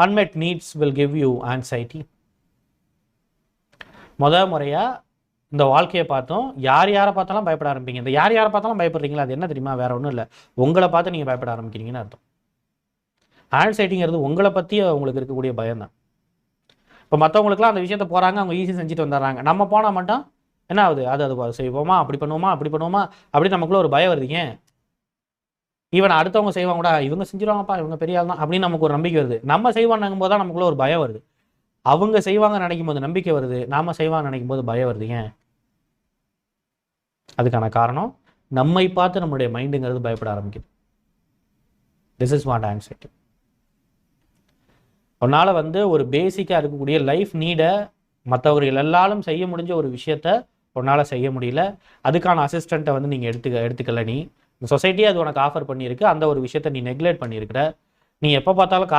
Unmet needs will give you anxiety. முறையாக இந்த வாழ்க்கையை பார்த்தோம். யார் யாரை பார்த்தாலும் பயப்பட ஆரம்பிங்க. இந்த யார் யாரை பார்த்தாலும் பயப்படுறீங்களா, அது என்ன தெரியுமா? வேற ஒன்றும் இல்லை, உங்களை பார்த்து நீங்கள் பயப்பட ஆரம்பிக்கிறீங்கன்னு அர்த்தம். ஆன்சைட்டிங்கிறது உங்களை பற்றி உங்களுக்கு இருக்கக்கூடிய பயம் தான். இப்போ மற்றவங்களுக்குலாம் அந்த விஷயத்த போகிறாங்க, அவங்க ஈஸி செஞ்சுட்டு வந்துடுறாங்க. நம்ம போனால் மட்டும் என்ன ஆகுது, அது செய்வோமா, அப்படி பண்ணுவோமா, அப்படி பண்ணுவோமா, அப்படி நமக்குள்ள ஒரு பயம் வருது. ஏன் ஈவன் அடுத்தவங்க செய்வாங்க கூட, இவங்க செஞ்சிருவாங்கப்பா, இவங்க பெரிய ஆள் தான் அப்படின்னு நமக்கு ஒரு நம்பிக்கை வருது. நம்ம செய்வாங்க போது தான் நமக்குள்ள ஒரு பயம் வருது. அவங்க செய்வாங்க நினைக்கும் போது நம்பிக்கை வருது, நாம செய்வாங்க நினைக்கும் போது பயம் வருது. ஏன்? அதுக்கான காரணம் நம்மை பார்த்து நம்மளுடைய மைண்டுங்கிறது பயப்பட ஆரம்பிக்குது. This is what anxiety. உன்னால ஒரு பேசிக்காக இருக்கக்கூடிய லைஃப் நீடை மற்றவர்கள் எல்லாரும் செய்ய முடிஞ்ச ஒரு விஷயத்த உன்னால் செய்ய முடியல. அதுக்கான அசிஸ்டண்ட்டை நீங்கள் எடுத்துக்கல. நீ இந்த சொசைட்டியே அது உனக்கு ஆஃபர் பண்ணியிருக்கு, அந்த ஒரு விஷயத்த நீ நெக்லெக்ட் பண்ணியிருக்கிற. நீ எப்போ பார்த்தாலும்